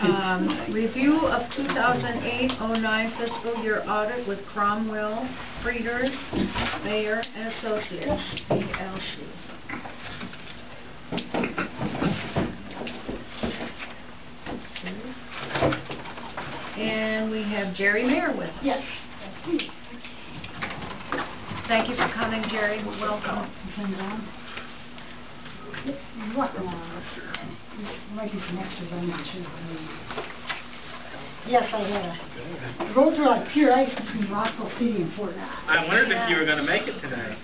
Review of 2008-09 fiscal year audit with Cromwell, Frieders, Mayor and Associates, PLC. And we have Jerry Mayer with us. Yes. Thank you for coming, Jerry. Welcome. What? Might be some extras I'm not sure. Yes, I have. The roads are like pure ice between Rockville City and Fort Knox. I wondered if you were going to make it today.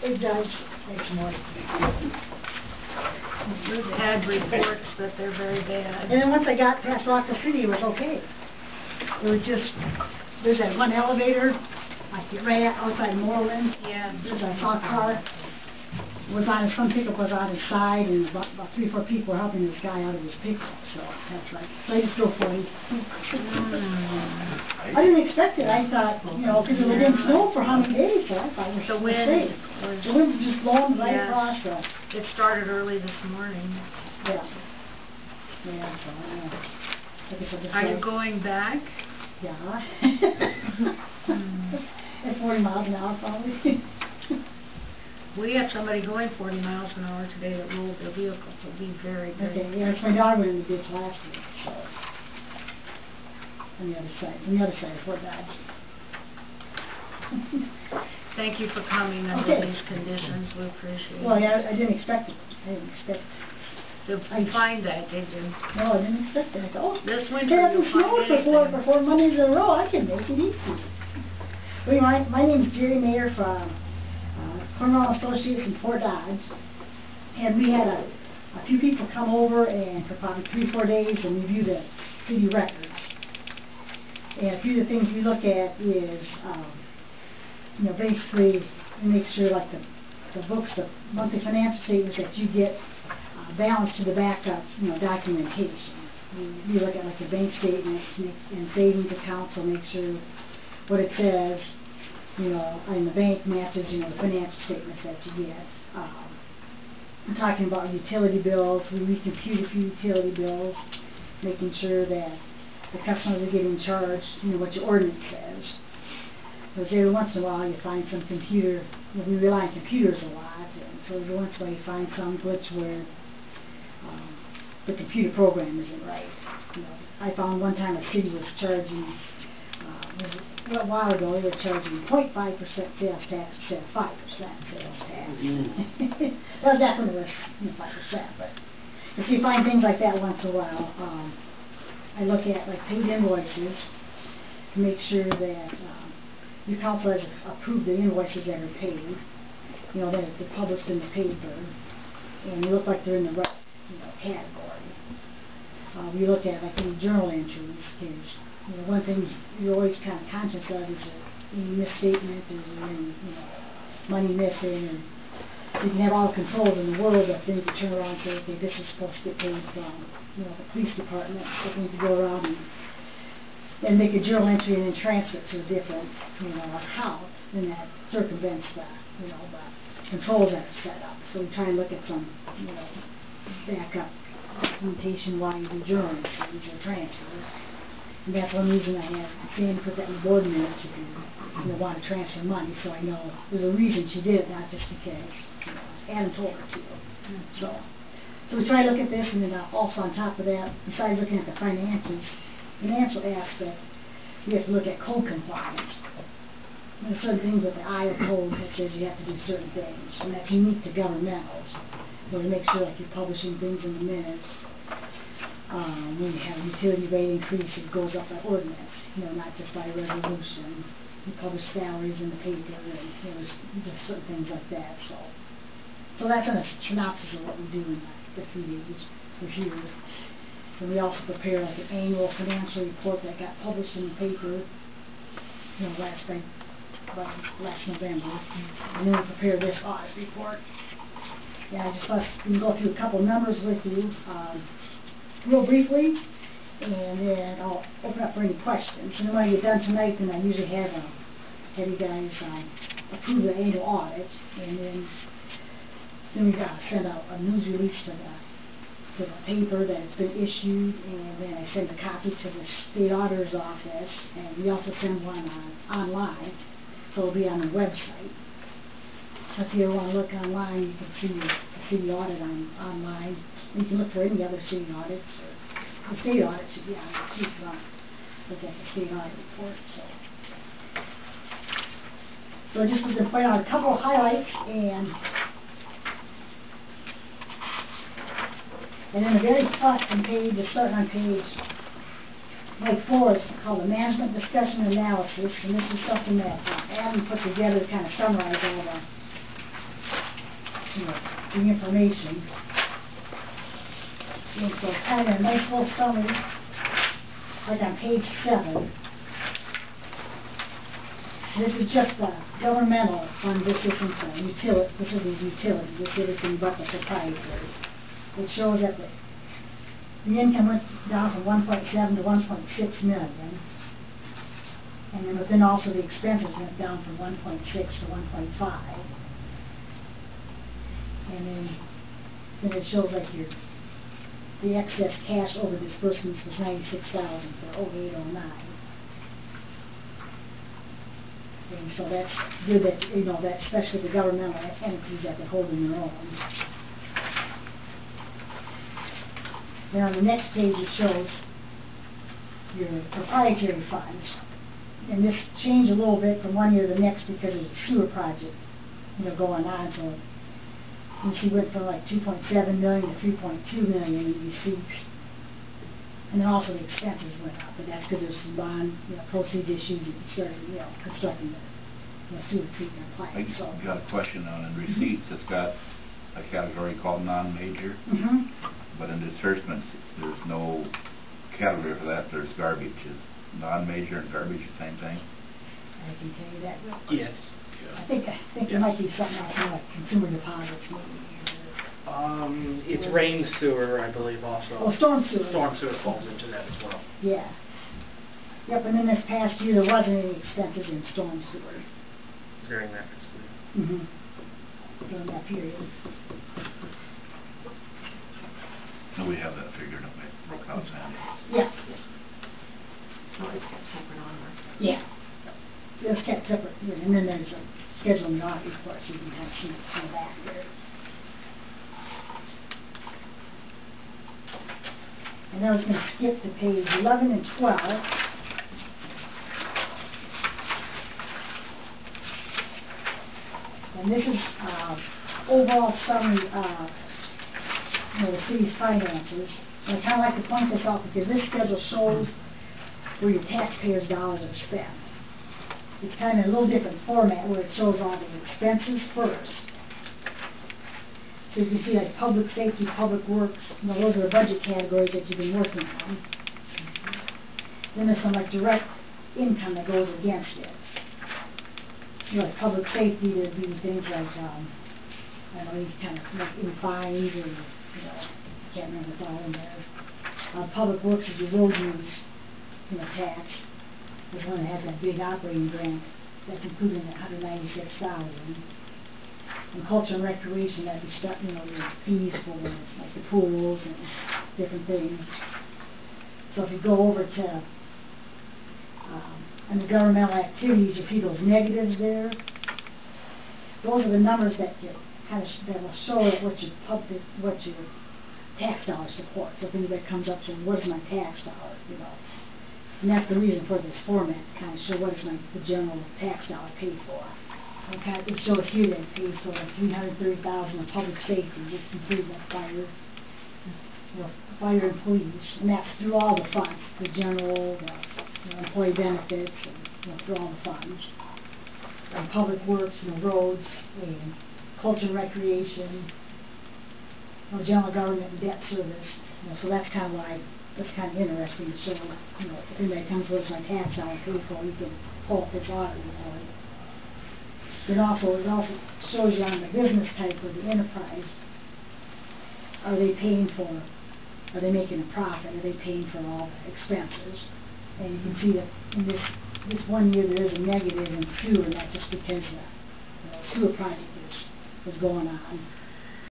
It does. It's more. We've had reports that they're very bad. And then once I got past Rockville City, it was okay. It was just, there's that one elevator, like it ran outside Moreland. Yeah. There's a hot car. Was on some pickup was on his side, and about 3 or 4 people were helping this guy out of his pickup. So that's right. So I just go for it. I didn't expect it. I thought, you know, because it didn't snow for how many days, so I thought it was The wind safe. The wind was just blowing right across. It started early this morning. Yeah. Yeah. So I guess I'll just Are you going back? Yeah. At 40 miles an hour, probably. We had somebody going 40 miles an hour today that rolled their vehicle, so be very, very Okay, yeah, it's my daughter went in the ditch last week, so. On the other side of Fort Dodge. Thank you for coming under these conditions. We appreciate it. Well, yeah, I didn't expect it. I didn't expect To find that, did you? No, I didn't expect it. I thought, oh, This winter it you'll hasn't snowed find for anything. 4 Mondays in a row. I can make it easy. Well, my name is Jerry Mayer from Cornwall Associates in Fort Dodge. And we had a few people come over and for probably 3 or 4 days and review the city records. And a few of the things we look at is, you know, basically we make sure like the books, the monthly financial statements that you get balanced to the back of, you know, documentation. We look at like the bank statements and savings accounts, so make sure what it says, you know, in the bank matches, you know, the financial statements that you get. I'm talking about utility bills. We recompute a few utility bills, making sure that the customers are getting charged, you know, what your ordinance says. Because every once in a while you find some computer, you know, we rely on computers a lot, and so every once in a while you find some glitch where the computer program isn't right. You know, I found one time a city was charging, a while ago, they were charging 0.5% sales tax instead of 5% sales tax. Well, that one was 5%, but if you find things like that once in a while, I look at like paid invoices to make sure that your council has approved the invoices that are paid, you know, that they're published in the paper, and they look like they're in the right, you know, category. We look at like any journal entries, because you know, one thing you're always kind of conscious of is any misstatement, is there any, you know, money missing, and you can have all the controls in the world, but then you can turn around and say, okay, this is supposed to get paid from, you know, the police department, so we need to go around and make a journal entry and then transfer it to a different, you know, account, and that circumvents the, you know, the controls that are set up. So we try and look at some, you know, backup documentation while you do journal entries or transfers. And that's one reason I have Sandy put that in the board minutes if you know, want to transfer money, so I know there's a reason she did it, not just because, you know, Adam told her to. So we try to look at this, and then also on top of that, besides looking at the financial aspect, we have to look at code compliance. There's certain things with the Iowa code that says you have to do certain things, and that's unique to governmentals. You know, to make sure like you're publishing things in the minutes. When you have a utility rate increase, it goes up by ordinance, you know, not just by resolution. You publish salaries in the paper, and you know, there's certain things like that. So that's a synopsis of what we do in the 3 days for here. And we also prepare like an annual financial report that got published in the paper, you know, last November. And then we prepare this audit report. Yeah, I just thought we can go through a couple of numbers with you. Real briefly, and then I'll open up for any questions. And then when I get done tonight, then I usually have you guys approve the annual audit, and then we send out a news release to to the paper that it's been issued, and then I send a copy to the state auditor's office, and we also send one online, so it'll be on the website. So if you ever want to look online, you can see the audit online. You can look for any other city audits, or the state audit should be on it too if you want to look at the state audit report. So I just was going to point out a couple of highlights, and in the very front page, starting on page 4, it's called the Management Discussion Analysis, and this is something that Adam put together to kind of summarize all the information. And so kind of a nice little summary, like on page 7. This is just the governmental fund. This isn't utility. This isn't utility. This is anything but the proprietary. It shows that the income went down from 1.7 to 1.6 million, and then also the expenses went down from 1.6 to 1.5. And then it shows like the excess cash over disbursements was 96,000 for 0809. And so that's good that, that especially the governmental entities that they're holding their own. Then on the next page it shows your proprietary funds. And this changed a little bit from one year to the next because of the sewer project, going on. So you see went from like 2.7 million to 3.2 million in receipts. And then also the expenses went up, but that's because there's some bond, proceeds issues and started, constructing the sewer treatment plant. I got a question on in receipts. It's got a category called non-major, but in disbursements there's no category for that. There's garbage. Is non-major and garbage the same thing? I can tell you that real quick. Yes. I think there might be something else like consumer deposits maybe. It's rain sewer, I believe, also. Oh, storm sewer. Storm sewer falls into that as well. Yeah. Yep, and then this past year there wasn't any expenses in storm sewer. During that fiscal year. During that period. No, we have that figure, don't we? Broke out, Sandy. Yeah. So it's kept separate on our stuff. Yeah. It's kept separate, and then there's a schedule in the audit report, so you can kind of see the back there. And then I was going to skip to page 11 and 12. And this is overall summary of the city's finances. And I kind of like to point this out because this schedule shows where your taxpayers' dollars are spent. It's kind of a little different format where it shows all the expenses first. So you can see like public safety, public works, those are the budget categories that you've been working on. Then there's some like direct income that goes against it. Like public safety, there'd be things like, I don't know, kind of like in fines or, I can't remember what's all in there. Public works is your road use, tax. There's one that has that big operating grant that's included in that 196,000. And culture and recreation, that'd be stuff, your fees for like the pools and different things. So if you go over to under governmental activities, you see those negatives there. Those are the numbers that you kind of that will show what your tax dollar supports. So if anybody comes up saying, "What is my tax dollar?" And that's the reason for this format, to kind of show what is the general tax dollar paid for. Okay, it shows here that it pays for $330,000 of public safety, which includes like fire and police, and that's through all the funds, the general, the employee benefits, and through all the funds. And public works, roads, and culture and recreation, general government and debt service. So that's kind of like, that's kind of interesting to show, if anybody comes with my tax dollar paid for, you can pull up this audit report. It also shows you on the business type or the enterprise, are they making a profit? Are they paying for all the expenses? And you can see that in this 1 year there is a negative in sewer, and that's just because the sewer project is going on.